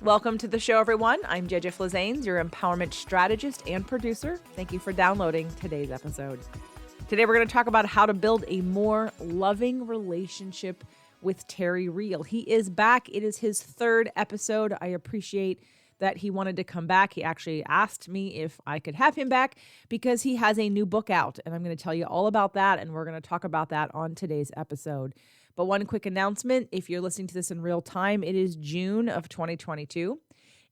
Welcome to the show, everyone. I'm JJ Flizanes, your empowerment strategist and producer. Thank you for downloading today's episode. Today, we're going to talk about how to build a more loving relationship with Terry Real. He is back. It is his third episode. I appreciate that he wanted to come back. He actually asked me if I could have him back because he has a new book out, and I'm going to tell you all about that, and we're going to talk about that on today's episode. But one quick announcement, if you're listening to this in real time, it is June of 2022.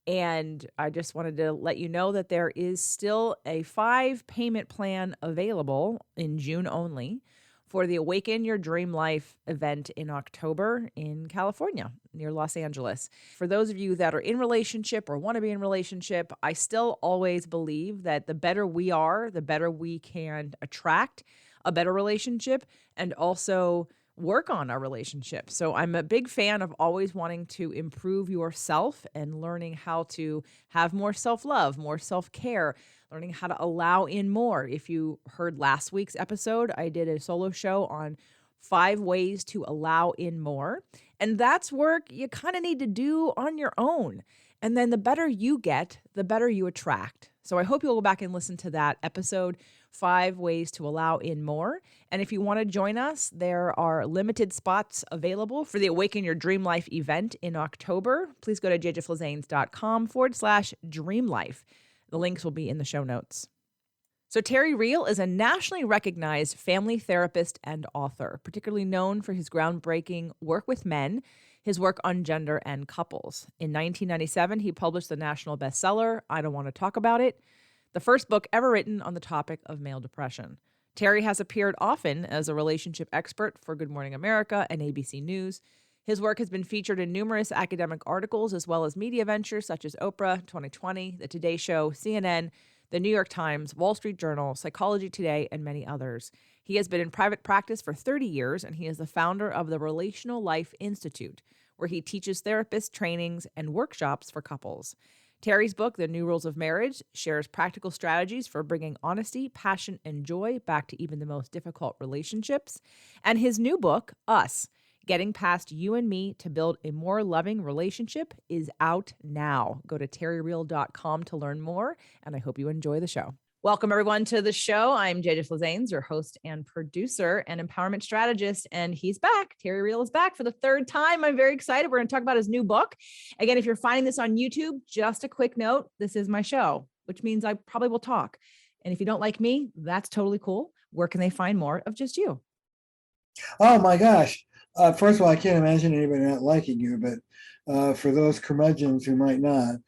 And I just wanted to let you know that there is still a 5-payment plan available in June only for the Awaken Your Dream Life event in October in California, near Los Angeles. For those of you that are in relationship or want to be in relationship, I still always believe that the better we are, the better we can attract a better relationship and also work on our relationship. So I'm a big fan of always wanting to improve yourself and learning how to have more self-love, more self-care, learning how to allow in more. If you heard last week's episode, I did a solo show on 5 ways to allow in more. And that's work you kind of need to do on your own. And then the better you get, the better you attract. So I hope you'll go back and listen to that episode, 5 ways to allow in more. And if you want to join us, there are limited spots available for the Awaken Your Dream Life event in October. Please go to jjflizanes.com/dreamlife. The links will be in the show notes. So Terry Real is a nationally recognized family therapist and author, particularly known for his groundbreaking work with men, his work on gender and couples. In 1997, he published the national bestseller, I Don't Want to Talk About It, the first book ever written on the topic of male depression. Terry has appeared often as a relationship expert for Good Morning America and ABC News. His work has been featured in numerous academic articles as well as media ventures such as Oprah, 2020, The Today Show, CNN, The New York Times, Wall Street Journal, Psychology Today, and many others. He has been in private practice for 30 years, and he is the founder of the Relational Life Institute, where he teaches therapists, trainings, and workshops for couples. Terry's book, The New Rules of Marriage, shares practical strategies for bringing honesty, passion, and joy back to even the most difficult relationships. And his new book, Us, Getting Past You and Me to Build a More Loving Relationship, is out now. Go to terryreal.com to learn more, and I hope you enjoy the show. Welcome, everyone, to the show. I'm JJ Flizanes, your host and producer and empowerment strategist, and he's back. Terry Real is back for the third time. I'm very excited. We're going to talk about his new book. Again, if you're finding this on YouTube, just a quick note, this is my show, which means I probably will talk. And if you don't like me, that's totally cool. Where can they find more of just you? Oh my gosh. First of all, I can't imagine anybody not liking you, but for those curmudgeons who might not,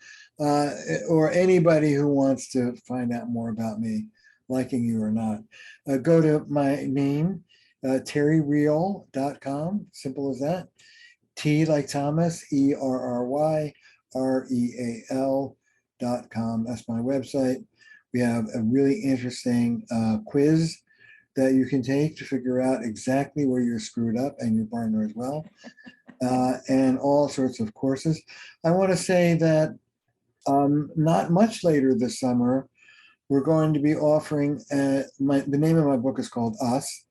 or anybody who wants to find out more about me, liking you or not, go to my name, terryreal.com, simple as that. T like Thomas, ERRYREAL.com. That's my website. We have a really interesting quiz that you can take to figure out exactly where you're screwed up, and your partner as well, and all sorts of courses. I want to say that not much later this summer, we're going to be offering, the name of my book is called Us,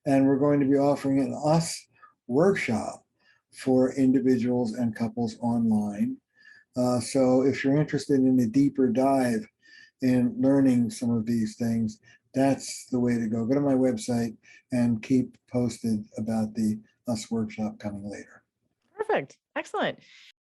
and we're going to be offering an Us workshop for individuals and couples online. So if you're interested in a deeper dive in learning some of these things, that's the way to go. Go to my website and keep posted about the Us workshop coming later. Perfect. Excellent.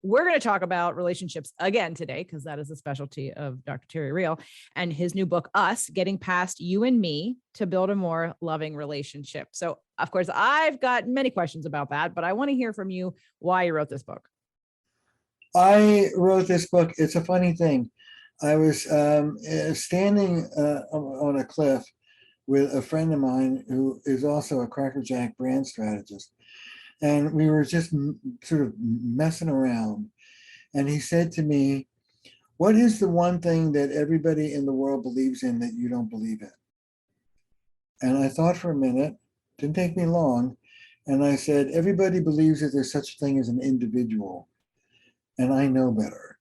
We're going to talk about relationships again today, because that is the specialty of Dr. Terry Real and his new book, Us, Getting Past You and Me to Build a More Loving Relationship. So, of course, I've got many questions about that, but I want to hear from you why you wrote this book. I wrote this book. It's a funny thing. I was standing on a cliff with a friend of mine who is also a Cracker Jack brand strategist. And we were just sort of messing around. And he said to me, what is the one thing that everybody in the world believes in that you don't believe in? And I thought for a minute, didn't take me long. And I said, everybody believes that there's such a thing as an individual. And I know better.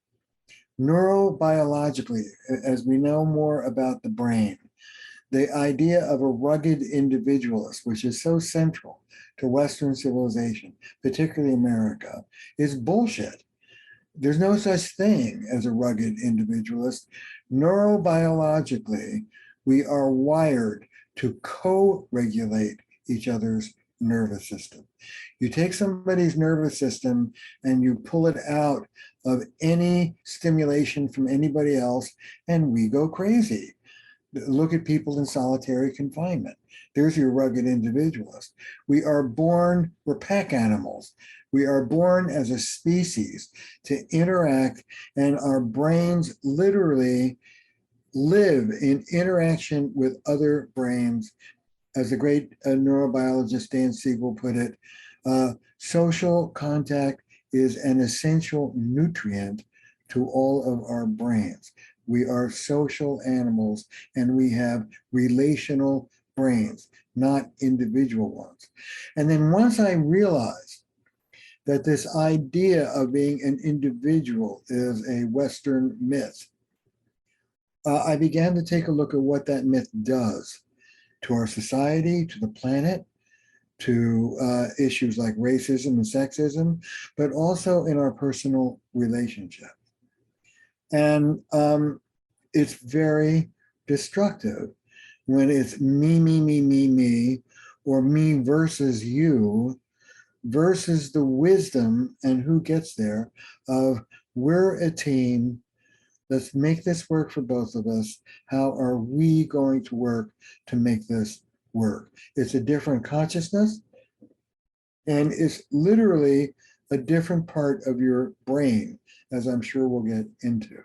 Neurobiologically, as we know more about the brain, the idea of a rugged individualist, which is so central to Western civilization, particularly America, is bullshit. There's no such thing as a rugged individualist. Neurobiologically, we are wired to co-regulate each other's nervous system. You take somebody's nervous system and you pull it out of any stimulation from anybody else, and we go crazy. Look at people in solitary confinement. There's your rugged individualist. We are born, we're pack animals. We are born as a species to interact, and our brains literally live in interaction with other brains. As the great neurobiologist Dan Siegel put it, social contact is an essential nutrient to all of our brains. We are social animals and we have relational brains, not individual ones. And then once I realized that this idea of being an individual is a Western myth, I began to take a look at what that myth does to our society, to the planet, to issues like racism and sexism, but also in our personal relationship. And it's very destructive when it's me, or me versus you, versus the wisdom and who gets there of we're a team. Let's make this work for both of us. How are we going to work to make this work? It's a different consciousness, and it's literally a different part of your brain, as I'm sure we'll get into.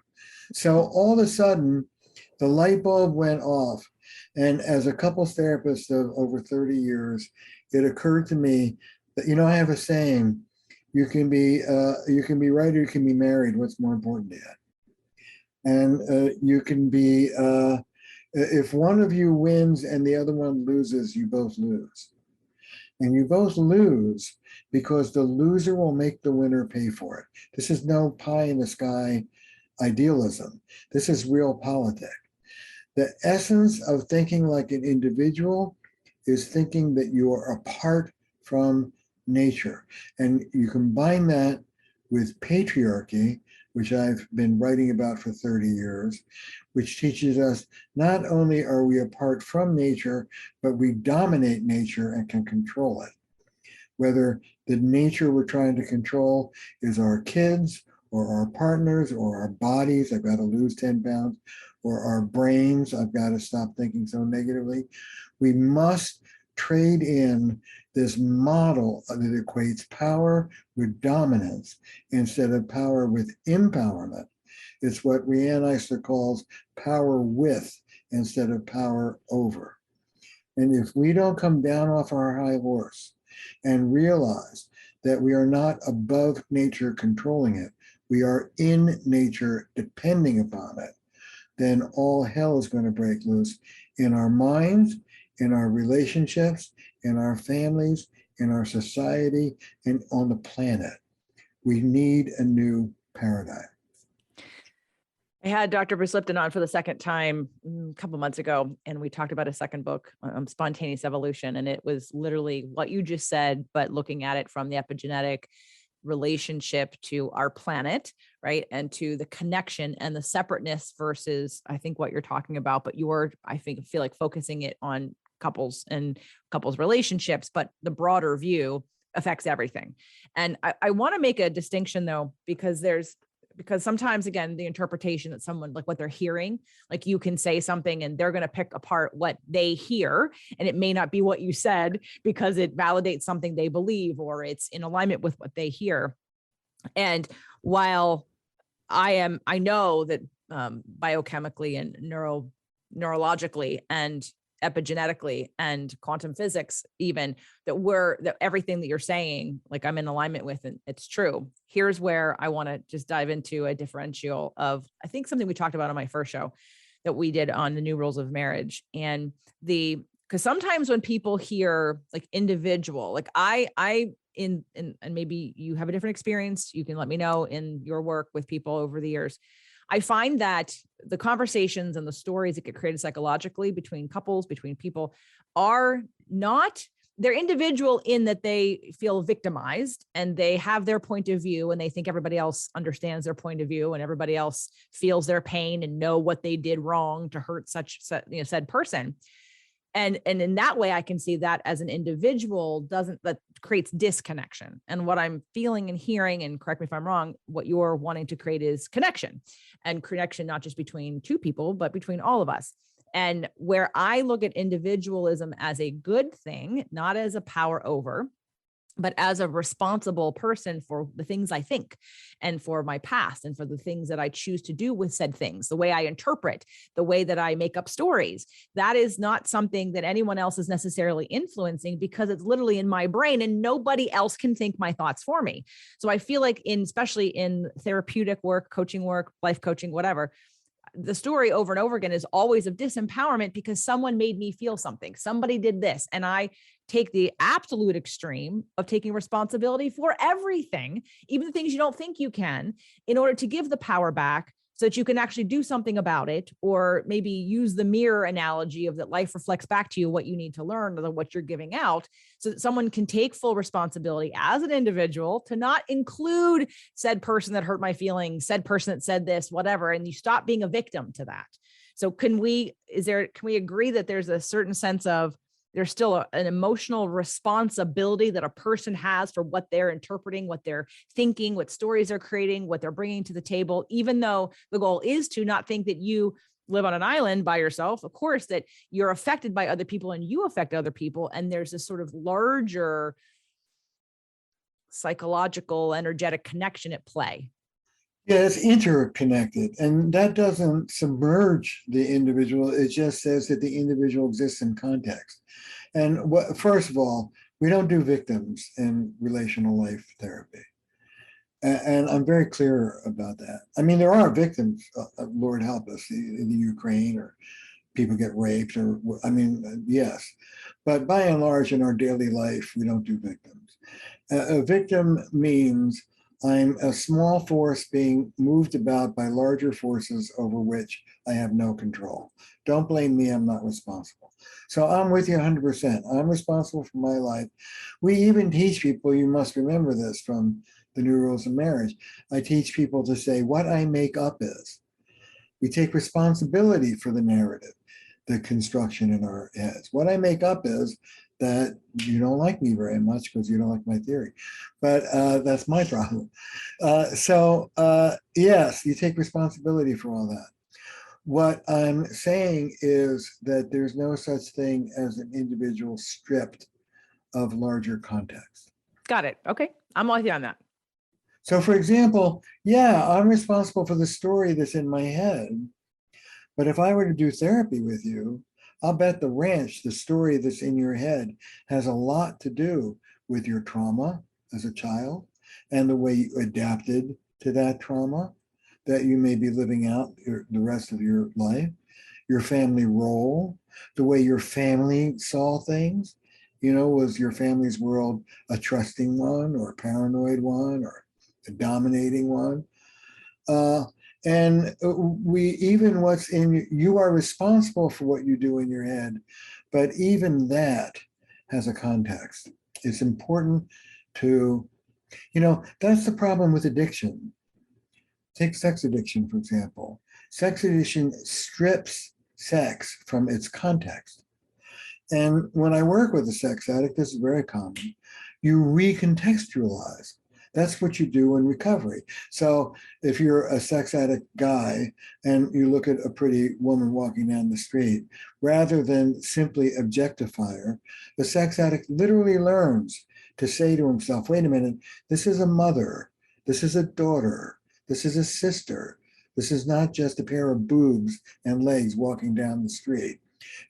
So all of a sudden, the light bulb went off. And as a couples therapist of over 30 years, it occurred to me that, I have a saying, you can be right or you can be married. What's more important to you? And you can be, if one of you wins and the other one loses, you both lose. And you both lose because the loser will make the winner pay for it. This is no pie in the sky idealism. This is real politics. The essence of thinking like an individual is thinking that you are apart from nature. And you combine that with patriarchy, which I've been writing about for 30 years, which teaches us not only are we apart from nature, but we dominate nature and can control it. Whether the nature we're trying to control is our kids or our partners or our bodies, I've got to lose 10 pounds, or our brains, I've got to stop thinking so negatively. We must trade in this model that equates power with dominance instead of power with empowerment. It's what Rhiannon Eisler calls power with instead of power over. And if we don't come down off our high horse and realize that we are not above nature controlling it, we are in nature depending upon it, then all hell is going to break loose in our minds, in our relationships, in our families, in our society, and on the planet. We need a new paradigm. I had Dr. Bruce Lipton on for the second time a couple months ago, and we talked about a second book, Spontaneous Evolution. And it was literally what you just said, but looking at it from the epigenetic relationship to our planet, right? And to the connection and the separateness versus, I think, what you're talking about, but I feel like focusing it on couples and couples relationships, but the broader view affects everything. And I want to make a distinction though, because sometimes, again, the interpretation that someone, like what they're hearing, like you can say something and they're going to pick apart what they hear, and it may not be what you said because it validates something they believe or it's in alignment with what they hear. And while I know that biochemically and neurologically and epigenetically and quantum physics, even that everything that you're saying, like I'm in alignment with, and it's true. Here's where I want to just dive into a differential of, I think, something we talked about on my first show that we did on the new rules of marriage. And because sometimes when people hear like individual, like and maybe you have a different experience, you can let me know in your work with people over the years. I find that the conversations and the stories that get created psychologically between couples, between people, are not they're individual in that they feel victimized and they have their point of view and they think everybody else understands their point of view and everybody else feels their pain and know what they did wrong to hurt said person. And in that way, I can see that as an individual that creates disconnection. And what I'm feeling and hearing, and correct me if I'm wrong, what you're wanting to create is connection, and connection, not just between two people, but between all of us. And where I look at individualism as a good thing, not as a power over, but as a responsible person for the things I think and for my past and for the things that I choose to do with said things, the way I interpret, the way that I make up stories. That is not something that anyone else is necessarily influencing, because it's literally in my brain and nobody else can think my thoughts for me. So I feel like especially in therapeutic work, coaching work, life coaching, whatever, the story over and over again is always of disempowerment because someone made me feel something. Somebody did this. And I take the absolute extreme of taking responsibility for everything, even the things you don't think you can, in order to give the power back so that you can actually do something about it, or maybe use the mirror analogy of that life reflects back to you what you need to learn or what you're giving out, so that someone can take full responsibility as an individual to not include said person that hurt my feelings, said person that said this, whatever, and you stop being a victim to that. So can we agree that there's a certain sense of there's still an emotional responsibility that a person has for what they're interpreting, what they're thinking, what stories they're creating, what they're bringing to the table, even though the goal is to not think that you live on an island by yourself. Of course, that you're affected by other people and you affect other people. And there's this sort of larger psychological, energetic connection at play. Yeah, it's interconnected, and that doesn't submerge the individual. It just says that the individual exists in context. And first of all, we don't do victims in relational life therapy. And I'm very clear about that. I mean, there are victims, Lord help us, in the Ukraine, or people get raped, or, I mean, yes. But by and large, in our daily life, we don't do victims. A victim means I'm a small force being moved about by larger forces over which I have no control. Don't blame me, I'm not responsible. So I'm with you 100%. I'm responsible for my life. We even teach people, you must remember this from the New Rules of Marriage. I teach people to say what I make up is. We take responsibility for the narrative, the construction in our heads. What I make up is that you don't like me very much because you don't like my theory, but that's my problem. Yes, you take responsibility for all that. What I'm saying is that there's no such thing as an individual stripped of larger context. Got it. Okay. I'm with you on that. So for example, yeah, I'm responsible for the story that's in my head, but if I were to do therapy with you, I'll bet the ranch, the story that's in your head, has a lot to do with your trauma as a child and the way you adapted to that trauma that you may be living out the rest of your life, your family role, the way your family saw things. You know, was your family's world a trusting one or a paranoid one or a dominating one? And what's in you are responsible for what you do in your head, but even that has a context. It's important to, that's the problem with addiction. Take sex addiction, for example. Sex addiction strips sex from its context. And when I work with a sex addict, this is very common, you recontextualize. That's what you do in recovery. So if you're a sex addict guy and you look at a pretty woman walking down the street, rather than simply objectify her, the sex addict literally learns to say to himself, wait a minute, this is a mother, this is a daughter, this is a sister. This is not just a pair of boobs and legs walking down the street.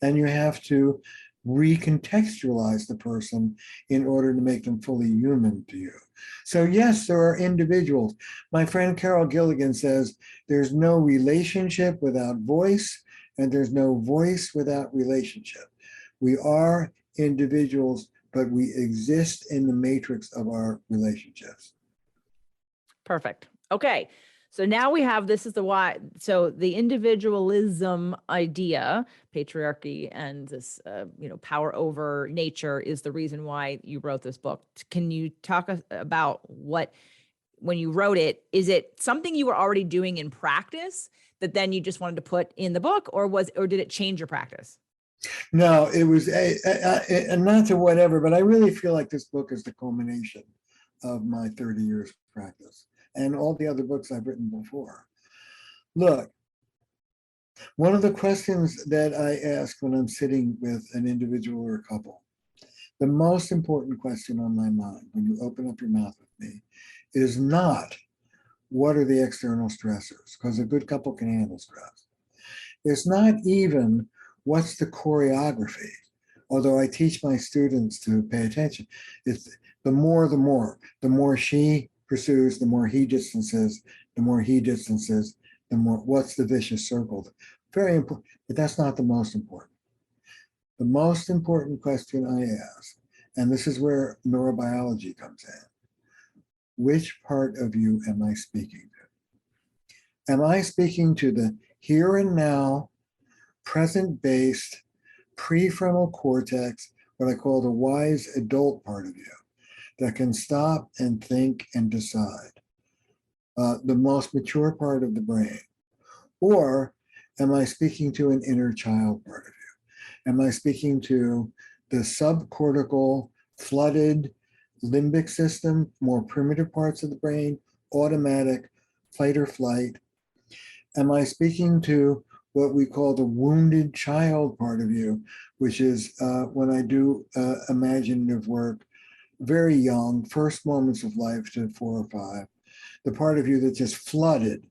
And you have to recontextualize the person in order to make them fully human to you. So yes, there are individuals. My friend Carol Gilligan says there's no relationship without voice, and there's no voice without relationship. We are individuals, but we exist in the matrix of our relationships. Perfect. Okay. So now we have, this is the why. So the individualism idea, patriarchy, and this, power over nature is the reason why you wrote this book. Can you talk about what, when you wrote it, is it something you were already doing in practice that then you just wanted to put in the book, or did it change your practice? No, it was and not to whatever, but I really feel like this book is the culmination of my 30 years practice and all the other books I've written before. Look, one of the questions that I ask when I'm sitting with an individual or a couple, the most important question on my mind when you open up your mouth with me is not what are the external stressors, because a good couple can handle stress. It's not even what's the choreography, although I teach my students to pay attention. It's the more she pursues, the more he distances, the more he distances, the more, what's the vicious circle? Very important, but that's not the most important. The most important question I ask, and this is where neurobiology comes in, which part of you am I speaking to? Am I speaking to the here and now, present-based, prefrontal cortex, what I call the wise adult part of you, that can stop and think and decide, the most mature part of the brain? Or am I speaking to an inner child part of you? Am I speaking to the subcortical, flooded limbic system, more primitive parts of the brain, automatic, fight or flight? Am I speaking to what we call the wounded child part of you, which is when I do imaginative work, very young, first moments of life to 4 or 5, the part of you that just flooded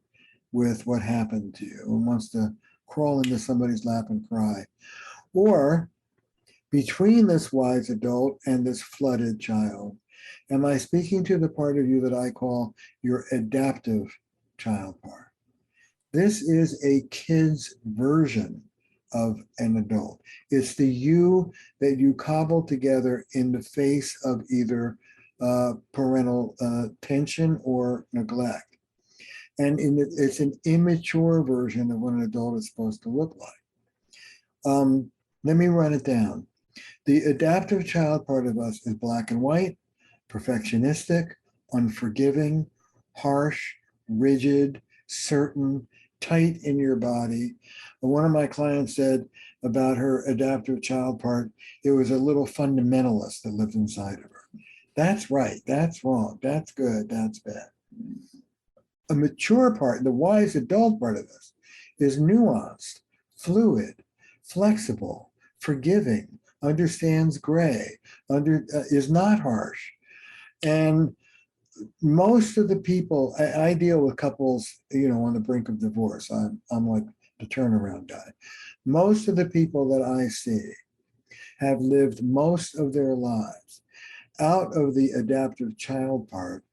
with what happened to you and wants to crawl into somebody's lap and cry? Or between this wise adult and this flooded child, am I speaking to the part of you that I call your adaptive child part? This is a kid's version of an adult. It's the you that you cobble together in the face of either parental tension or neglect. And it's an immature version of what an adult is supposed to look like. Let me run it down. The adaptive child part of us is black and white, perfectionistic, unforgiving, harsh, rigid, certain, tight in your body. One of my clients said about her adaptive child part, it was a little fundamentalist that lived inside of her. That's right, that's wrong, that's good, that's bad. A mature part, the wise adult part of this, is nuanced, fluid, flexible, forgiving, understands gray, is not harsh. And most of the people, I deal with couples, on the brink of divorce. I'm like the turnaround guy. Most of the people that I see have lived most of their lives out of the adaptive child part,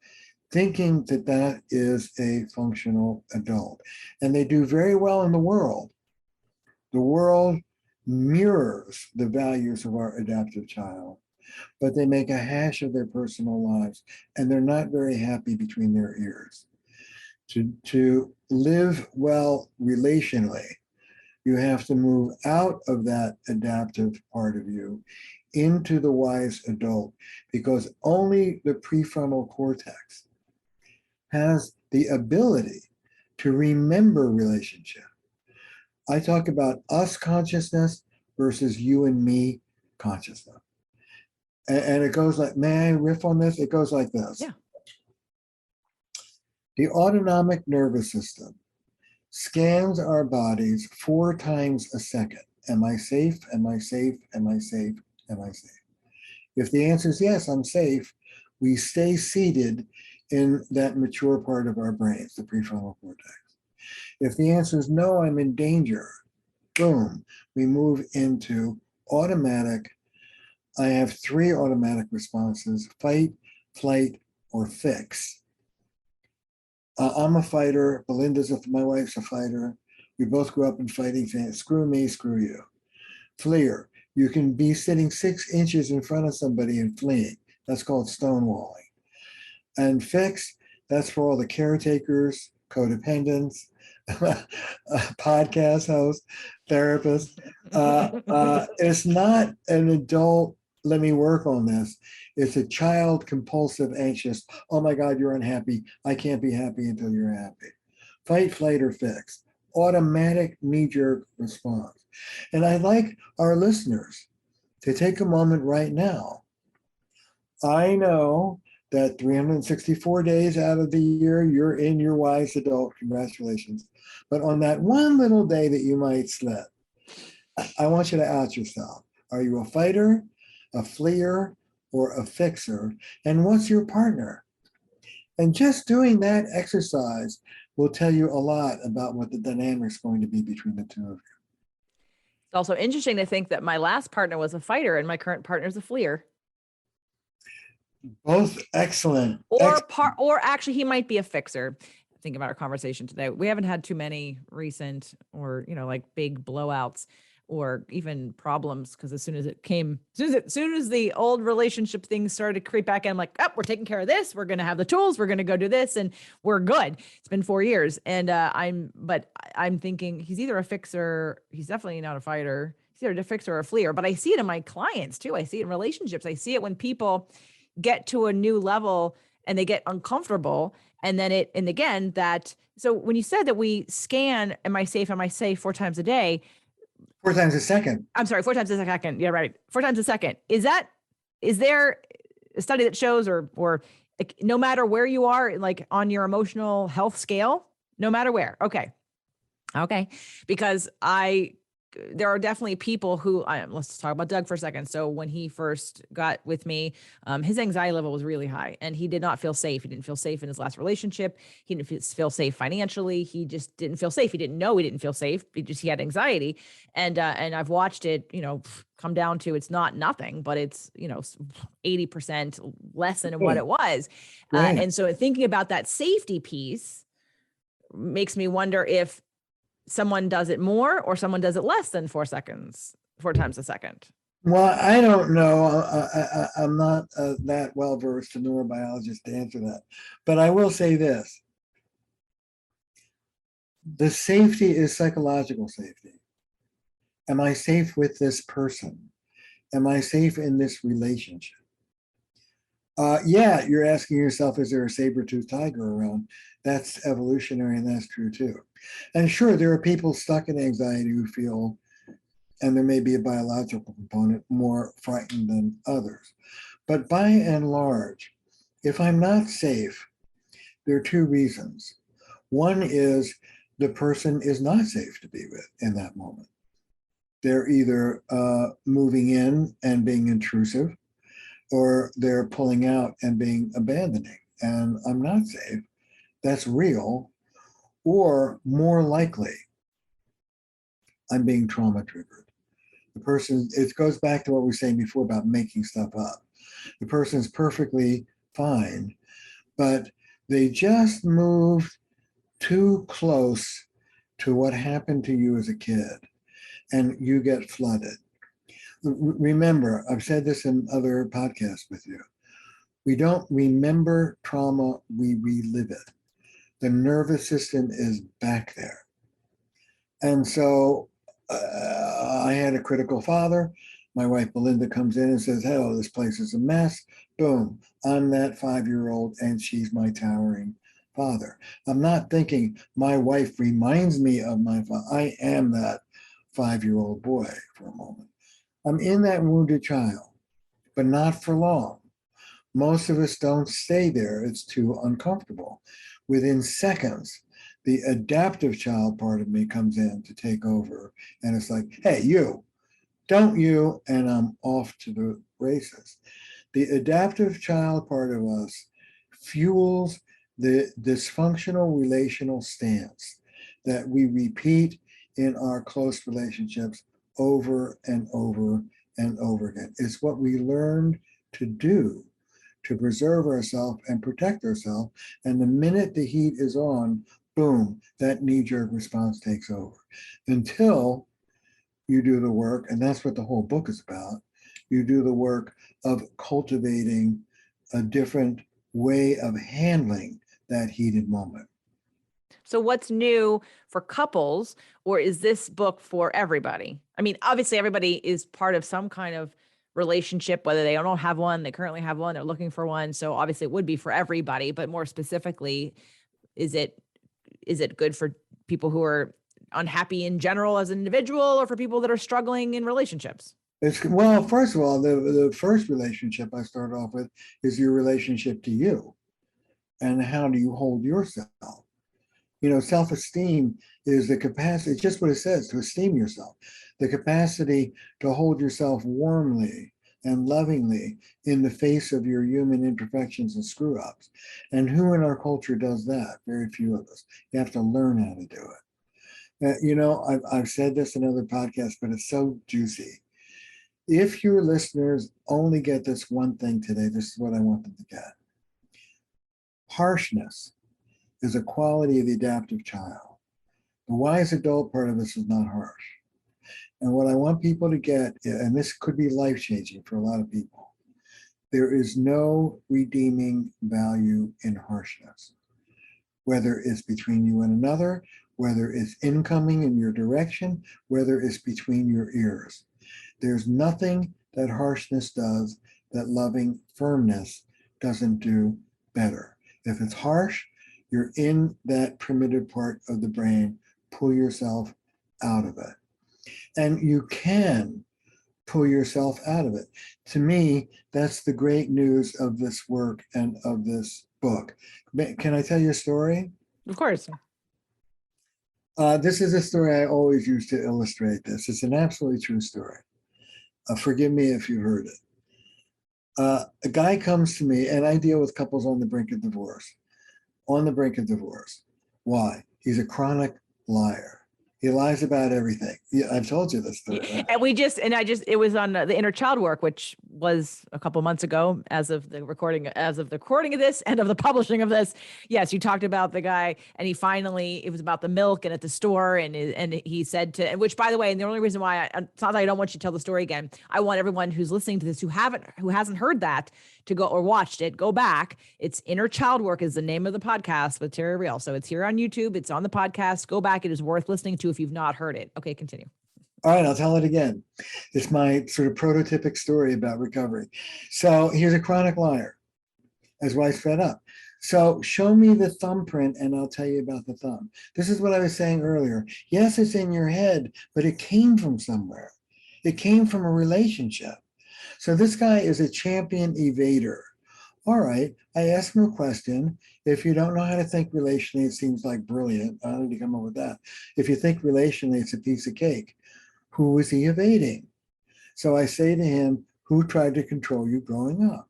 thinking that that is a functional adult. And they do very well in the world. The world mirrors the values of our adaptive child, but they make a hash of their personal lives, and they're not very happy between their ears. To live well relationally, you have to move out of that adaptive part of you into the wise adult, because only the prefrontal cortex has the ability to remember relationship. I talk about us consciousness versus you and me consciousness. And it goes like, may I riff on this? It goes like this. Yeah. The autonomic nervous system scans our bodies 4 times a second. Am I safe? Am I safe? Am I safe? Am I safe? If the answer is yes, I'm safe, we stay seated in that mature part of our brains, the prefrontal cortex. If the answer is no, I'm in danger, boom, we move into automatic. I have 3 automatic responses: fight, flight, or fix. I'm a fighter. My wife's a fighter. We both grew up in fighting things. Screw me, screw you. Fleer. You can be sitting 6 inches in front of somebody and fleeing. That's called stonewalling. And fix, that's for all the caretakers, codependents, podcast host, therapist. It's not an adult, let me work on this. It's a child, compulsive, anxious. Oh my God, you're unhappy. I can't be happy until you're happy. Fight, flight, or fix. Automatic knee-jerk response. And I'd like our listeners to take a moment right now. I know that 364 days out of the year, you're in your wise adult. Congratulations. But on that one little day that you might slip, I want you to ask yourself, are you a fighter, a fleer, or a fixer? And what's your partner? And just doing that exercise will tell you a lot about what the dynamic's going to be between the two of you. It's also interesting to think that my last partner was a fighter and my current partner is a fleer. Both excellent. Or actually he might be a fixer. Think about our conversation today. We haven't had too many recent or, like big blowouts or even problems, because as soon as the old relationship things started to creep back in, I'm like, oh, we're taking care of this. We're going to have the tools. We're going to go do this and we're good. It's been 4 years. And I'm thinking he's either a fixer. He's definitely not a fighter. He's either a fixer or a fleer, but I see it in my clients too. I see it in relationships. I see it when people get to a new level and they get uncomfortable. And again, so when you said that we scan, am I safe 4 times a day? 4 times a second. I'm sorry, 4 times a second. Yeah, right. 4 times a second. Is there a study that shows or like, no matter where you are, like on your emotional health scale, no matter where? Okay. Because there are definitely people who, let's talk about Doug for a second. So when he first got with me, his anxiety level was really high and he did not feel safe. He didn't feel safe in his last relationship. He didn't feel safe financially. He just didn't feel safe. He didn't know he didn't feel safe. He had anxiety. And I've watched it, come down to, it's not nothing, but it's, 80% less than what it was. Right. And so thinking about that safety piece makes me wonder if someone does it more or someone does it less than 4 times a second. Well, I don't know. I'm not that well versed a neurobiologist to answer that. But I will say this. The safety is psychological safety. Am I safe with this person? Am I safe in this relationship? Yeah, you're asking yourself, is there a saber-toothed tiger around? That's evolutionary and that's true too. And sure, there are people stuck in anxiety who feel, and there may be a biological component, more frightened than others. But by and large, if I'm not safe, there are 2 reasons. One is the person is not safe to be with in that moment. They're either moving in and being intrusive, or they're pulling out and being abandoning, and I'm not safe. That's real. Or more likely, I'm being trauma triggered. The person, it goes back to what we were saying before about making stuff up. The person's perfectly fine, but they just moved too close to what happened to you as a kid, and you get flooded. Remember, I've said this in other podcasts with you. We don't remember trauma, we relive it. The nervous system is back there. And so I had a critical father. My wife, Belinda, comes in and says, "Hello, this place is a mess." Boom, I'm that 5-year-old and she's my towering father. I'm not thinking my wife reminds me of my father. I am that 5-year-old boy for a moment. I'm in that wounded child, but not for long. Most of us don't stay there. It's too uncomfortable. Within seconds, the adaptive child part of me comes in to take over. And it's like, hey, you, don't you, and I'm off to the races. The adaptive child part of us fuels the dysfunctional relational stance that we repeat in our close relationships over and over and over again. It's what we learned to do to preserve ourselves and protect ourselves. And the minute the heat is on, boom, that knee-jerk response takes over. Until you do the work, and that's what the whole book is about, you do the work of cultivating a different way of handling that heated moment. So what's new for couples, or is this book for everybody? I mean, obviously everybody is part of some kind of relationship, whether they don't have one, they currently have one, they're looking for one. So obviously it would be for everybody, but more specifically, is it good for people who are unhappy in general as an individual, or for people that are struggling in relationships? Well, first of all, the first relationship I start off with is your relationship to you, and how do you hold yourself? Self-esteem is the capacity, just what it says, to esteem yourself, the capacity to hold yourself warmly and lovingly in the face of your human imperfections and screw ups. And who in our culture does that? Very few of us. You have to learn how to do it. I've said this in other podcasts, but it's so juicy. If your listeners only get this one thing today, this is what I want them to get. Harshness is a quality of the adaptive child. The wise adult part of us is not harsh. And what I want people to get, and this could be life-changing for a lot of people, there is no redeeming value in harshness, whether it's between you and another, whether it's incoming in your direction, whether it's between your ears. There's nothing that harshness does that loving firmness doesn't do better. If it's harsh, you're in that primitive part of the brain. Pull yourself out of it. And you can pull yourself out of it. To me, that's the great news of this work and of this book. Can I tell you a story? Of course. This is a story I always use to illustrate this. It's an absolutely true story. Forgive me if you heard it. A guy comes to me, and I deal with couples on the brink of divorce. On the brink of divorce. Why? He's a chronic liar. He lies about everything. Yeah, I've told you this story. Right? And it was on the inner child work, which was a couple months ago, as of the recording of this and of the publishing of this. Yes, you talked about the guy, and it was about the milk and at the store, and he said to, which, by the way, and the only reason why it's not that I don't want you to tell the story again. I want everyone who's listening to this who hasn't heard that to go or watched it, go back. It's Inner Child Work is the name of the podcast with Terry Real. So it's here on YouTube. It's on the podcast. Go back. It is worth listening to if you've not heard it. Okay, continue. All right, I'll tell it again. It's my sort of prototypic story about recovery. So here's a chronic liar. His wife's fed up. So show me the thumbprint and I'll tell you about the thumb. This is what I was saying earlier. Yes, it's in your head, but it came from somewhere. It came from a relationship. So this guy is a champion evader. All right, I asked him a question. If you don't know how to think relationally, it seems like brilliant. How did you come up with that? If you think relationally, it's a piece of cake. Who was he evading? So I say to him, who tried to control you growing up?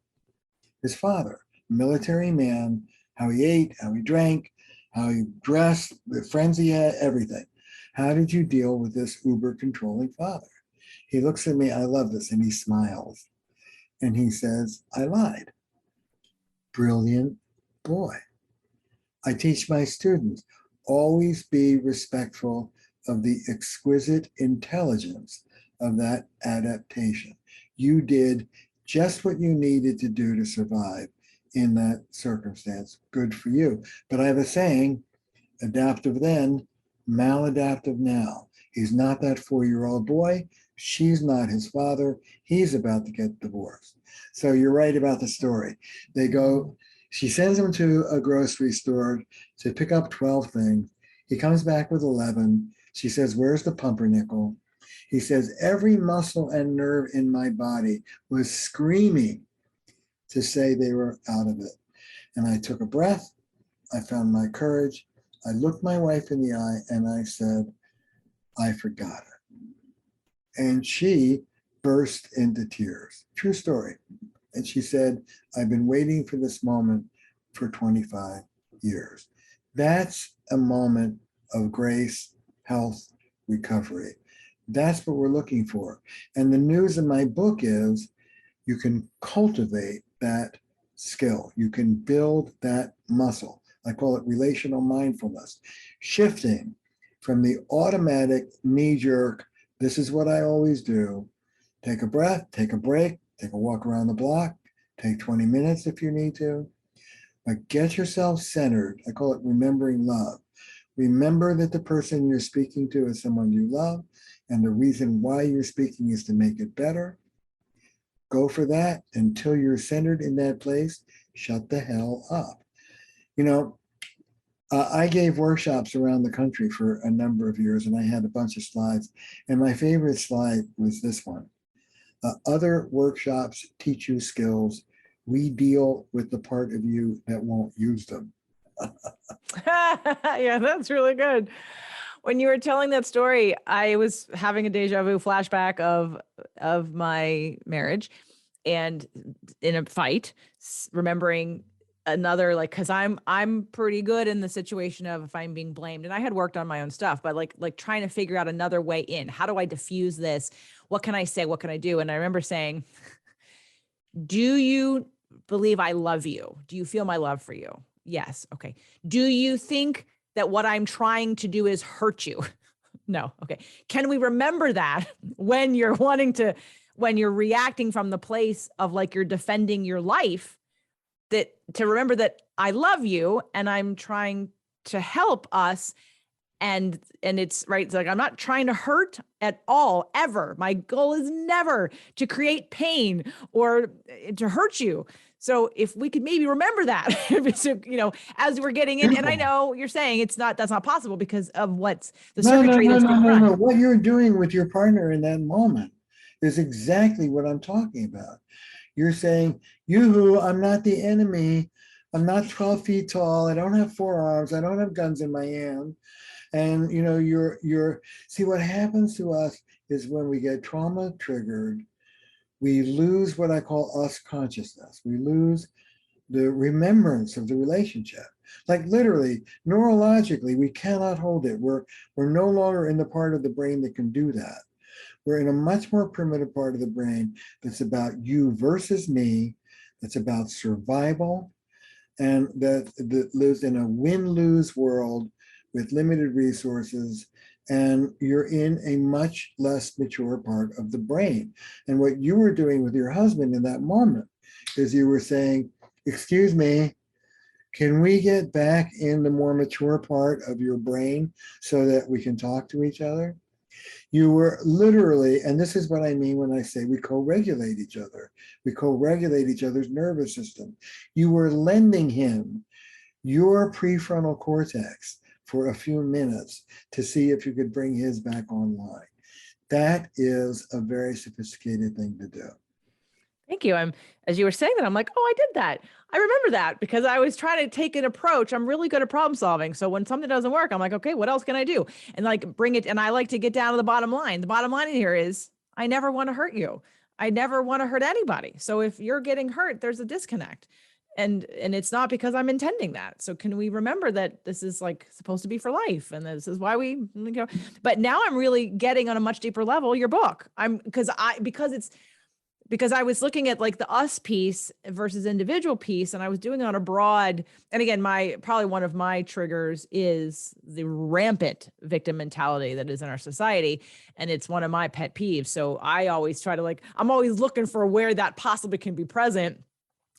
His father, military man, how he ate, how he drank, how he dressed, the friends he had, everything. How did you deal with this uber controlling father? He looks at me, I love this, and he smiles. And he says, I lied. Brilliant boy. I teach my students, always be respectful of the exquisite intelligence of that adaptation. You did just what you needed to do to survive in that circumstance. Good for you. But I have a saying, adaptive then, maladaptive now. He's not that 4-year-old boy. She's not his father. He's about to get divorced. So you're right about the story. She sends him to a grocery store to pick up 12 things. He comes back with 11. She says, where's the pumpernickel? He says, every muscle and nerve in my body was screaming to say they were out of it. And I took a breath. I found my courage. I looked my wife in the eye and I said, I forgot it. And she burst into tears. True story. And she said, I've been waiting for this moment for 25 years. That's a moment of grace, health, recovery. That's what we're looking for. And the news in my book is you can cultivate that skill. You can build that muscle. I call it relational mindfulness, shifting from the automatic knee-jerk, this is what I always do. Take a breath, take a break, take a walk around the block, take 20 minutes if you need to. But get yourself centered. I call it remembering love. Remember that the person you're speaking to is someone you love, and the reason why you're speaking is to make it better. Go for that until you're centered in that place. Shut the hell up. You know, I gave workshops around the country for a number of years, and I had a bunch of slides. And my favorite slide was this one. Other workshops teach you skills. We deal with the part of you that won't use them. Yeah, that's really good. When you were telling that story, I was having a deja vu flashback of my marriage and in a fight, remembering another, like, because I'm pretty good in the situation of if I'm being blamed, and I had worked on my own stuff, but like trying to figure out another way in. How do I diffuse this? What can I say? What can I do? And I remember saying, do you believe I love you? Do you feel my love for you? Yes. Okay. Do you think that what I'm trying to do is hurt you? No. Okay. Can we remember that when you're when you're reacting from the place of like you're defending your life, that to remember that I love you and I'm trying to help us, and it's right. It's like, I'm not trying to hurt at all, ever. My goal is never to create pain or to hurt you. So if we could maybe remember that, so, as we're getting in, and I know you're saying that's not possible because of what's the No, no, circuitry no, that's no, being no, run. no. What you're doing with your partner in that moment is exactly what I'm talking about. You're saying, yoo-hoo, I'm not the enemy. I'm not 12 feet tall. I don't have 4 arms. I don't have guns in my hand. And you're see, what happens to us is when we get trauma triggered, we lose what I call us consciousness. We lose the remembrance of the relationship. Like literally, neurologically, we cannot hold it. We're no longer in the part of the brain that can do that. We're in a much more primitive part of the brain that's about you versus me, that's about survival, and that lives in a win-lose world with limited resources, and you're in a much less mature part of the brain. And what you were doing with your husband in that moment is you were saying, excuse me, can we get back in the more mature part of your brain so that we can talk to each other? You were literally, and this is what I mean when I say we co-regulate each other. We co-regulate each other's nervous system. You were lending him your prefrontal cortex for a few minutes to see if you could bring his back online. That is a very sophisticated thing to do. Thank you. As you were saying that, I'm like, oh, I did that. I remember that because I was trying to take an approach. I'm really good at problem solving. So when something doesn't work, I'm like, okay, what else can I do? And like bring it. And I like to get down to the bottom line. The bottom line here is I never want to hurt you. I never want to hurt anybody. So if you're getting hurt, there's a disconnect. And it's not because I'm intending that. So can we remember that this is like supposed to be for life, and this is why but now I'm really getting on a much deeper level your book. Because I was looking at like the us piece versus individual piece, and I was doing it on a broad, and again, probably one of my triggers is the rampant victim mentality that is in our society. And it's one of my pet peeves. So I always try to I'm always looking for where that possibly can be present.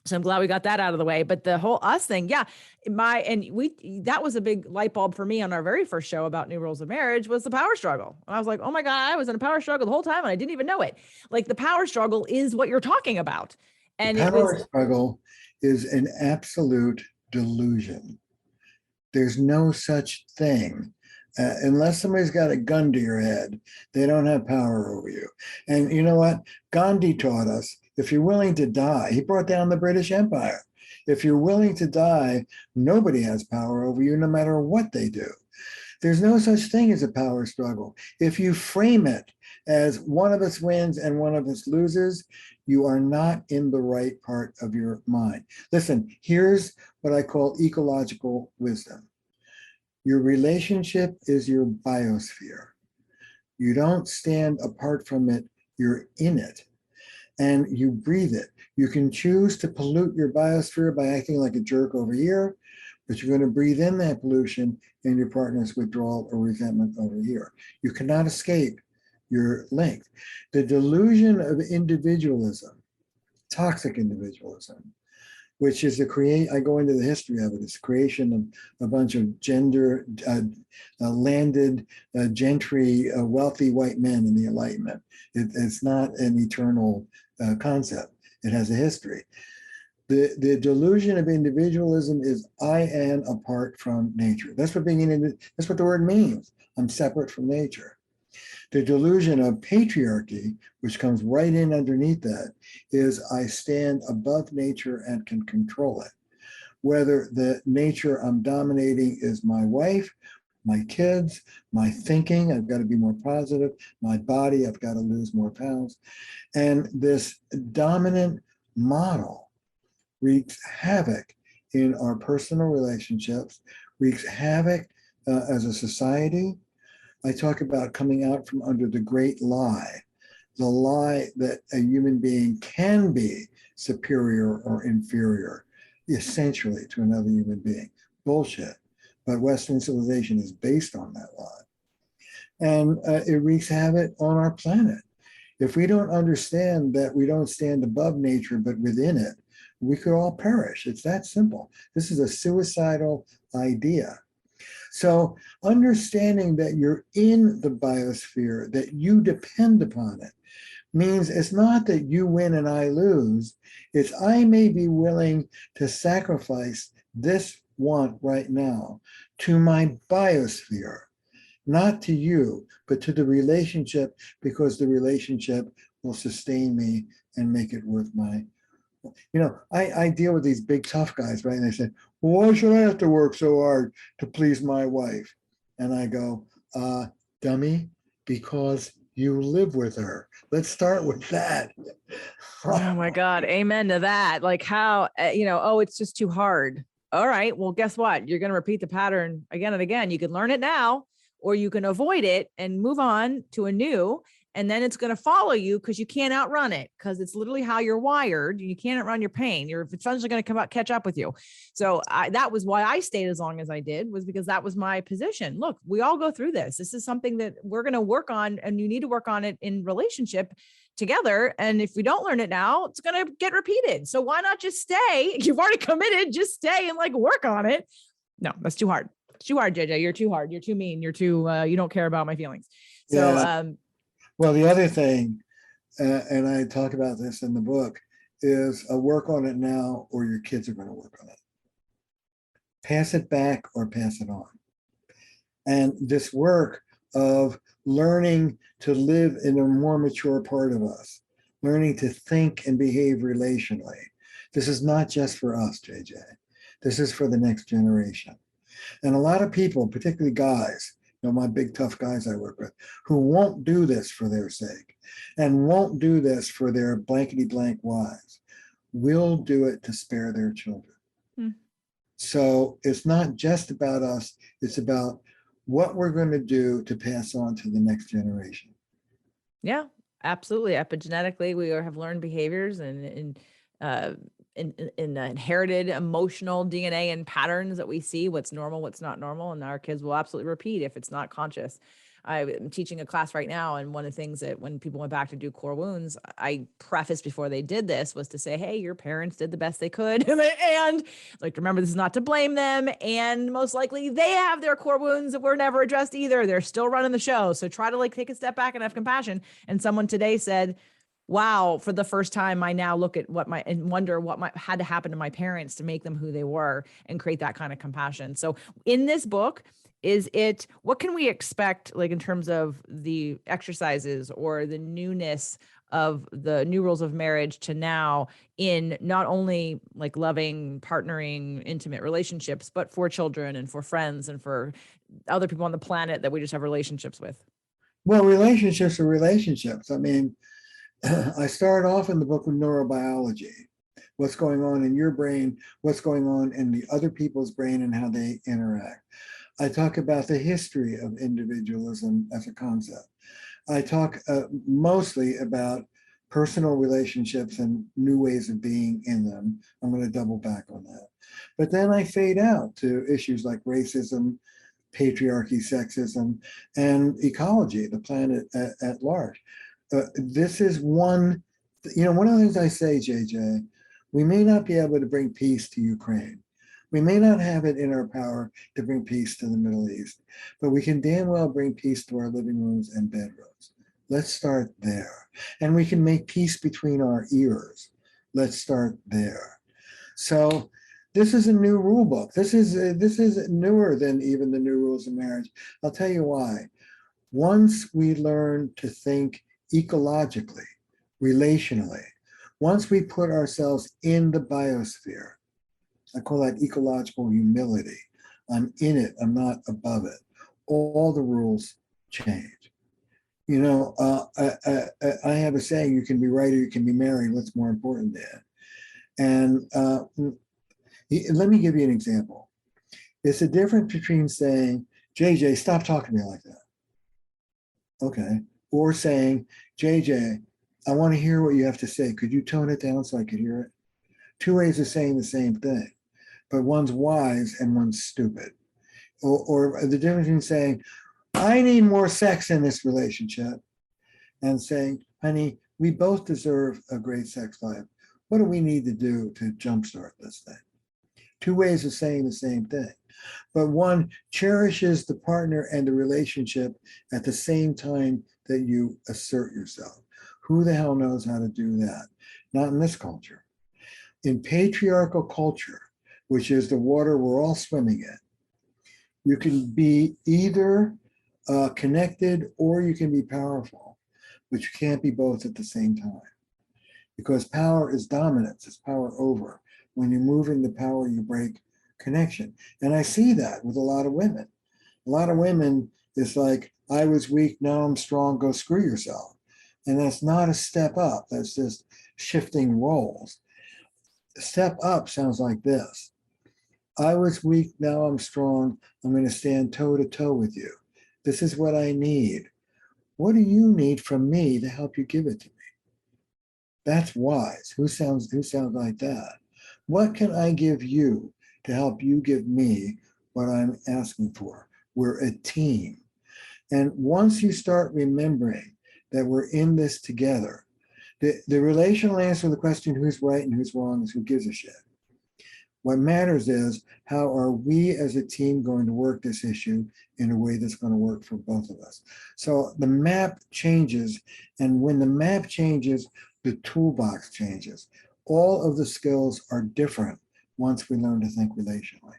So I'm glad we got that out of the way. But the whole us thing, yeah, that was a big light bulb for me on our very first show about new rules of marriage, was the power struggle. And I was like, oh my God, I was in a power struggle the whole time and I didn't even know it. Like the power struggle is what you're talking about. And the power struggle is an absolute delusion. There's no such thing. Unless somebody's got a gun to your head, they don't have power over you. And you know what? Gandhi taught us, if you're willing to die, he brought down the British Empire. If you're willing to die, nobody has power over you, no matter what they do. There's no such thing as a power struggle. If you frame it as one of us wins and one of us loses, you are not in the right part of your mind. Listen, here's what I call ecological wisdom. Your relationship is your biosphere. You don't stand apart from it, you're in it. And you breathe it. You can choose to pollute your biosphere by acting like a jerk over here, but you're going to breathe in that pollution in your partner's withdrawal or resentment over here. You cannot escape your link. The delusion of individualism, toxic individualism, which is I go into the history of it. It's creation of a bunch of landed gentry, wealthy white men in the Enlightenment. It's not an eternal concept. It has a history. The delusion of individualism is I am apart from nature. That's what that's what the word means. I'm separate from nature. The delusion of patriarchy, which comes right in underneath that, is I stand above nature and can control it. Whether the nature I'm dominating is my wife, my kids, my thinking, I've got to be more positive, my body, I've got to lose more pounds. And this dominant model wreaks havoc in our personal relationships, wreaks havoc as a society. I talk about coming out from under the great lie, the lie that a human being can be superior or inferior, essentially, to another human being. Bullshit. But Western civilization is based on that lie. And it wreaks havoc on our planet. If we don't understand that we don't stand above nature, but within it, we could all perish. It's that simple. This is a suicidal idea. So understanding that you're in the biosphere, that you depend upon it, means it's not that you win and I lose. It's I may be willing to sacrifice this want right now to my biosphere, not to you, but to the relationship, because the relationship will sustain me and make it worth my. I deal with these big tough guys, right? And they say, well, why should I have to work so hard to please my wife? And I go, dummy, because you live with her. Let's start with that. Oh my God. Amen to that. Like how, oh, it's just too hard. All right. Well, guess what? You're going to repeat the pattern again and again. You can learn it now, or you can avoid it and move on to a new, and then it's going to follow you because you can't outrun it, because it's literally how you're wired. You can't outrun your pain. It's eventually going to catch up with you. So that was why I stayed as long as I did, was because that was my position. Look, we all go through this. This is something that we're going to work on, and you need to work on it in relationship together. And if we don't learn it now, it's going to get repeated. So why not just stay? You've already committed, just stay and work on it. No, that's too hard. It's too hard, JJ. You're too hard. You're too mean. You're too, you don't care about my feelings. So, yeah. Well, the other thing, and I talk about this in the book, is work on it now or your kids are going to work on it. Pass it back or pass it on. And this work of learning to live in a more mature part of us, learning to think and behave relationally. This is not just for us, JJ. This is for the next generation. And a lot of people, particularly guys, my big tough guys I work with, who won't do this for their sake and won't do this for their blankety blank wives, will do it to spare their children. So it's not just about us, it's about what we're going to do to pass on to the next generation. Yeah, absolutely. Epigenetically, we have learned behaviors and inherited emotional DNA and patterns that we see what's normal, what's not normal. And our kids will absolutely repeat if it's not conscious. I'm teaching a class right now. And one of the things that when people went back to do core wounds, I prefaced before they did this was to say, hey, your parents did the best they could. And remember, this is not to blame them. And most likely they have their core wounds that were never addressed either. They're still running the show. So try to take a step back and have compassion. And someone today said, wow, for the first time, I now look at and wonder what had to happen to my parents to make them who they were and create that kind of compassion. So in this book, what can we expect, in terms of the exercises or the newness of the new rules of marriage to now, in not only loving, partnering, intimate relationships, but for children and for friends and for other people on the planet that we just have relationships with? Well, relationships are relationships. I mean, I start off in the book with neurobiology. What's going on in your brain, what's going on in the other people's brain, and how they interact. I talk about the history of individualism as a concept. I talk mostly about personal relationships and new ways of being in them. I'm going to double back on that. But then I fade out to issues like racism, patriarchy, sexism, and ecology, the planet at large. This is one of the things I say, JJ, We may not be able to bring peace to Ukraine. We may not have it in our power to bring peace to the Middle East, but we can damn well bring peace to our living rooms and bedrooms. Let's start there. And we can make peace between our ears. Let's start there. So this is a new rule book. This is newer than even the new rules of marriage. I'll tell you why. Once we learn to think ecologically, relationally, once we put ourselves in the biosphere, I call that ecological humility. I'm in it, I'm not above it. All the rules change. You know, I have a saying, you can be right or you can be married. What's more important there? And let me give you an example. It's a difference between saying, JJ, stop talking to me like that. Okay. Or saying, JJ, I want to hear what you have to say. Could you tone it down so I could hear it? Two ways of saying the same thing, but one's wise and one's stupid. Or the difference between saying, I need more sex in this relationship, and saying, honey, we both deserve a great sex life. What do we need to do to jumpstart this thing? Two ways of saying the same thing, but one cherishes the partner and the relationship at the same time that you assert yourself. Who the hell knows how to do that? Not in this culture. In patriarchal culture, which is the water we're all swimming in, you can be either connected or you can be powerful, but you can't be both at the same time. Because power is dominance, it's power over. When you move into power, you break connection. And I see that with a lot of women. A lot of women, it's like, I was weak, now I'm strong, go screw yourself. And that's not a step up, that's just shifting roles. Step up sounds like this. I was weak, now I'm strong, I'm going to stand toe to toe with you. This is what I need. What do you need from me to help you give it to me? That's wise. Who sounds like that? What can I give you to help you give me what I'm asking for? We're a team. And once you start remembering that we're in this together, the relational answer to the question who's right and who's wrong is who gives a shit. What matters is how are we as a team going to work this issue in a way that's going to work for both of us. So the map changes, and when the map changes, the toolbox changes. All of the skills are different once we learn to think relationally.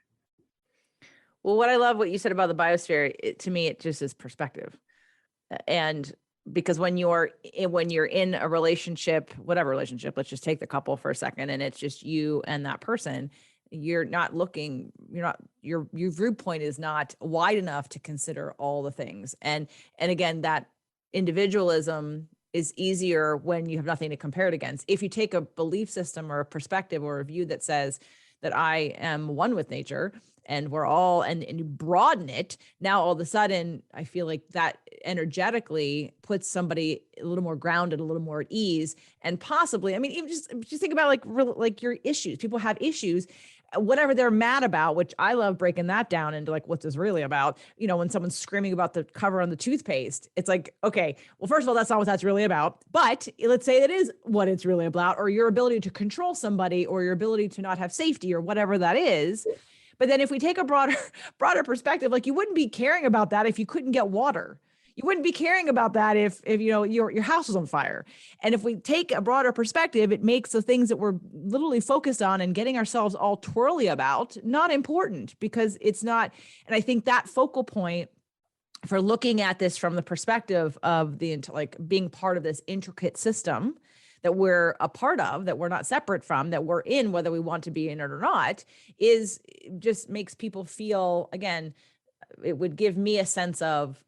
Well, what I love what you said about the biosphere, to me, it just is perspective. And because when you're in a relationship, whatever relationship, let's just take the couple for a second, and it's just you and that person, your viewpoint is not wide enough to consider all the things. And again, that individualism is easier when you have nothing to compare it against. If you take a belief system or a perspective or a view that says that I am one with nature and we're all, and you broaden it, now all of a sudden, I feel like that energetically puts somebody a little more grounded, a little more at ease. And possibly, I mean, even just think about like your issues. People have issues, whatever they're mad about, which I love breaking that down into like, what's this really about? You know, when someone's screaming about the cover on the toothpaste, it's like, okay, well, first of all, that's not what that's really about. But let's say it is what it's really about, or your ability to control somebody, or your ability to not have safety, or whatever that is. But then if we take a broader perspective, like you wouldn't be caring about that if you couldn't get water. You wouldn't be caring about that if you know your house was on fire. And if we take a broader perspective, it makes the things that we're literally focused on and getting ourselves all twirly about not important, because it's not. And I think that focal point for looking at this from the perspective of like being part of this intricate system that we're a part of, that we're not separate from, that we're in, whether we want to be in it or not, is just makes people feel, again, it would give me a sense of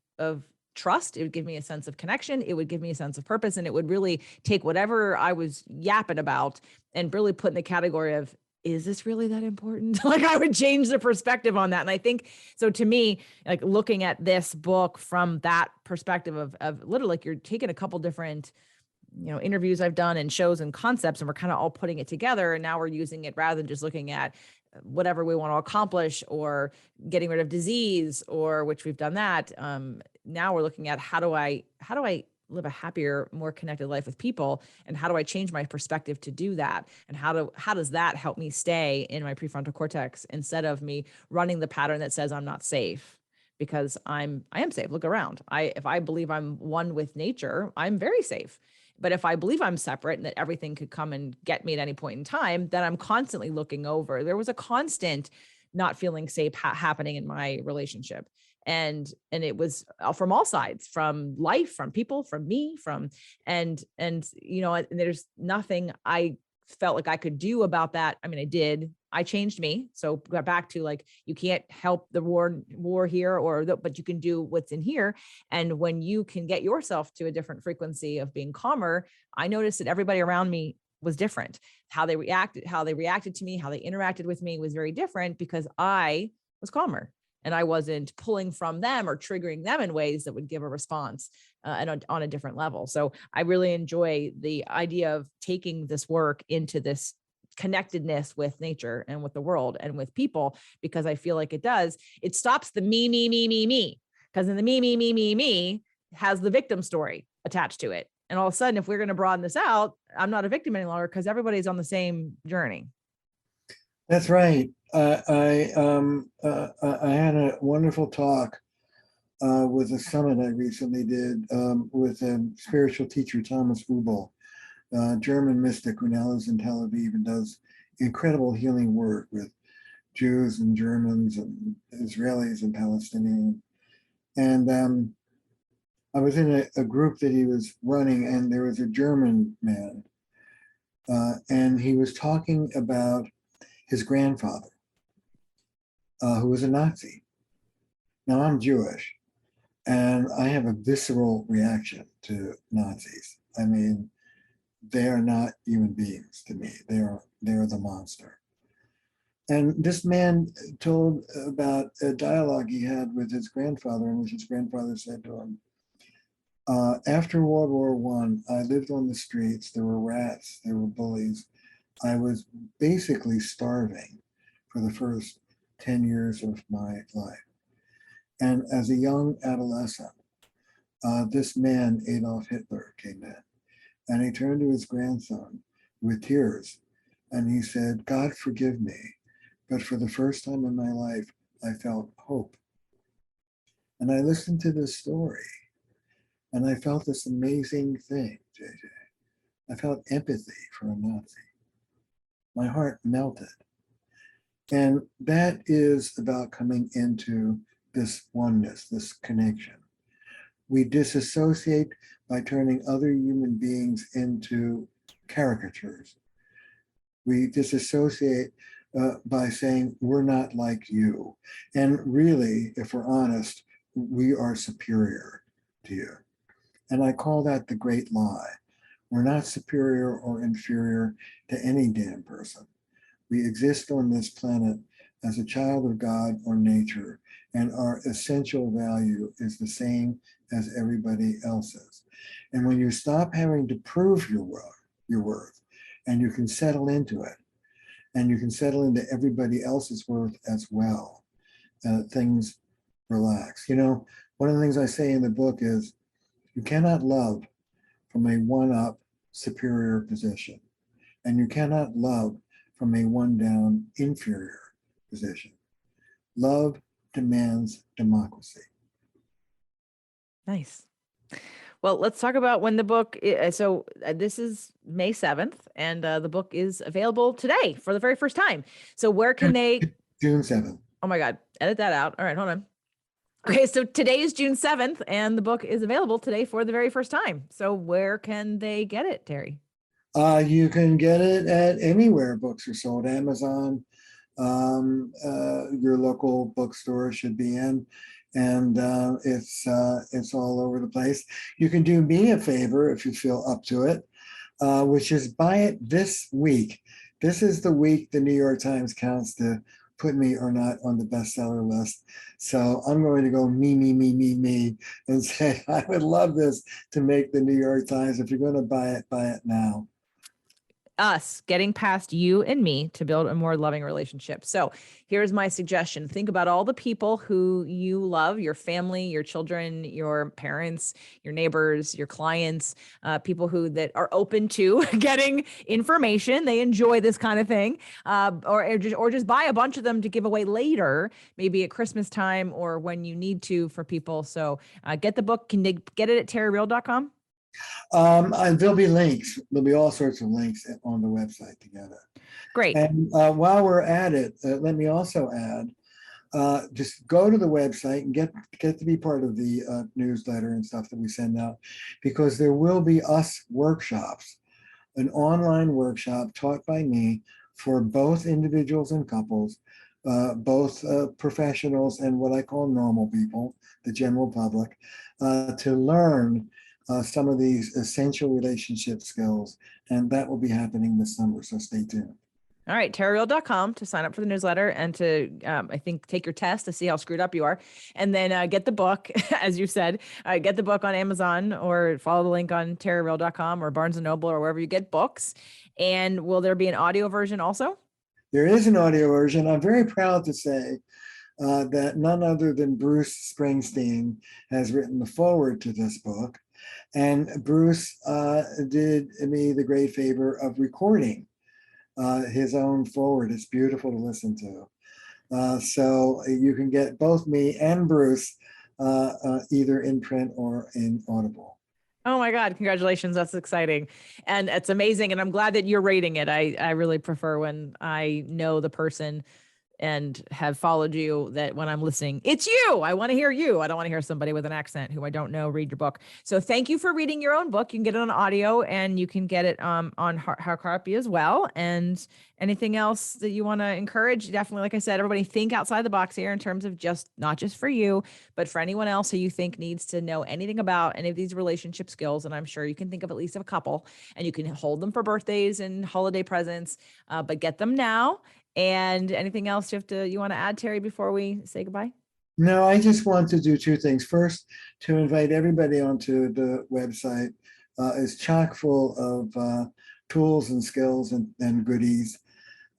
trust. It would give me a sense of connection. It would give me a sense of purpose. And it would really take whatever I was yapping about and really put in the category of, is this really that important? Like I would change the perspective on that. And I think, so to me, like looking at this book from that perspective of literally like you're taking a couple different interviews I've done and shows and concepts, and we're kind of all putting it together. And now we're using it rather than just looking at whatever we want to accomplish or getting rid of disease, or which we've done that. Now we're looking at how do I live a happier, more connected life with people? And how do I change my perspective to do that? And how does that help me stay in my prefrontal cortex instead of me running the pattern that says I'm not safe? Because I am safe. Look around. If I believe I'm one with nature, I'm very safe. But if I believe I'm separate and that everything could come and get me at any point in time, then I'm constantly looking over. There was a constant not feeling safe happening in my relationship. And it was from all sides, from life, from people, from me, from and there's nothing I felt like I could do about that. I mean, I changed me. So got back to, like, you can't help the war here, but you can do what's in here. And when you can get yourself to a different frequency of being calmer, I noticed that everybody around me was different. How they reacted to me, how they interacted with me was very different because I was calmer and I wasn't pulling from them or triggering them in ways that would give a response and on a different level. So I really enjoy the idea of taking this work into this connectedness with nature and with the world and with people, because I feel like it stops the me. Because in the me has the victim story attached to it. And all of a sudden, if we're going to broaden this out, I'm not a victim any longer because everybody's on the same journey. That's right. I had a wonderful talk with a summit I recently did with spiritual teacher Thomas Ubel, German mystic who now lives in Tel Aviv and does incredible healing work with Jews and Germans and Israelis and Palestinians. And I was in a group that he was running, and there was a German man, and he was talking about his grandfather, who was a Nazi. Now, I'm Jewish, and I have a visceral reaction to Nazis. I mean, they are not human beings to me. They are the monster. And this man told about a dialogue he had with his grandfather, in which his grandfather said to him, after World War I lived on the streets. There were rats, there were bullies. I was basically starving for the first 10 years of my life. And as a young adolescent, this man, Adolf Hitler, came in, and he turned to his grandson with tears, and he said, God forgive me, but for the first time in my life, I felt hope. And I listened to this story, and I felt this amazing thing, JJ. I felt empathy for a Nazi. My heart melted. And that is about coming into this oneness, this connection. We disassociate by turning other human beings into caricatures. We disassociate by saying, we're not like you. And really, if we're honest, we are superior to you. And I call that the great lie. We're not superior or inferior to any damn person. We exist on this planet as a child of God or nature, and our essential value is the same as everybody else's. And when you stop having to prove your worth, and you can settle into it, and you can settle into everybody else's worth as well, things relax. You know, one of the things I say in the book is, you cannot love from a one-up superior position, and you cannot love from a one-down inferior position. Love demands democracy. Nice. Well, let's talk about when the book. This is May 7th, and the book is available today for the very first time. So where can they? June 7th. Oh my God, edit that out. All right, hold on. Okay, so today is June 7th, and the book is available today for the very first time. So where can they get it, Terry? You can get it at anywhere books are sold. Amazon, your local bookstore should be in, and it's all over the place. You can do me a favor if you feel up to it, which is buy it this week. This is the week the New York Times counts to put me or not on the bestseller list. So I'm going to go me, and say, I would love this to make the New York Times. If you're going to buy it now. us getting past you and me to build a more loving relationship. So here's my suggestion. Think about all the people who you love, your family, your children, your parents, your neighbors, your clients, people who that are open to getting information. They enjoy this kind of thing, or just buy a bunch of them to give away later, maybe at Christmas time or when you need to for people. So get the book. Can they get it at terryreal.com? And there'll be links. There'll be all sorts of links on the website together. Great. And while we're at it, let me also add, just go to the website and get to be part of the newsletter and stuff that we send out, because there will be us workshops, an online workshop taught by me for both individuals and couples, both professionals and what I call normal people, the general public, to learn some of these essential relationship skills. And that will be happening this summer, so stay tuned. All right, terryreal.com to sign up for the newsletter and to, I think, take your test to see how screwed up you are. And then get the book, as you said, get the book on Amazon or follow the link on terryreal.com or Barnes & Noble or wherever you get books. And will there be an audio version also? There is an audio version. I'm very proud to say that none other than Bruce Springsteen has written the foreword to this book. And Bruce did me the great favor of recording his own foreword. It's beautiful to listen to. So you can get both me and Bruce either in print or in Audible. Oh my God, congratulations. That's exciting. And it's amazing. And I'm glad that you're rating it. I really prefer when I know the person and have followed you, that when I'm listening, it's you. I want to hear you. I don't want to hear somebody with an accent who I don't know read your book. So thank you for reading your own book. You can get it on audio and you can get it on hard copy as well. And anything else that you want to encourage, definitely, like I said, everybody think outside the box here in terms of just not just for you, but for anyone else who you think needs to know anything about any of these relationship skills. And I'm sure you can think of at least a couple, and you can hold them for birthdays and holiday presents, but get them now. And anything else you want to add, Terry, before we say goodbye? No, I just want to do two things. First, to invite everybody onto the website. It's chock full of tools and skills and goodies.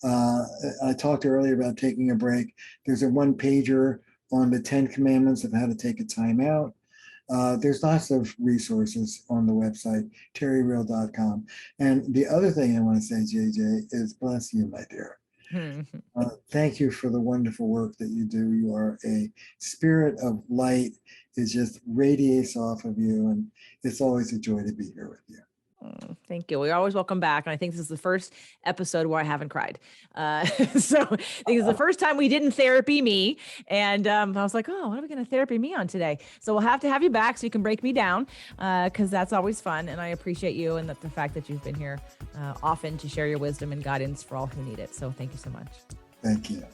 I talked earlier about taking a break. There's a one pager on the 10 commandments of how to take a time out. There's lots of resources on the website, terryreal.com. And the other thing I want to say, JJ, is bless you, my dear. Thank you for the wonderful work that you do. You are a spirit of light. It just radiates off of you, and it's always a joy to be here with you. Thank you. We're always welcome back. And I think this is the first episode where I haven't cried. So I think it's the first time we didn't therapy me. And I was like, oh, what are we going to therapy me on today? So we'll have to have you back so you can break me down, because that's always fun. And I appreciate you and the fact that you've been here often to share your wisdom and guidance for all who need it. So thank you so much. Thank you.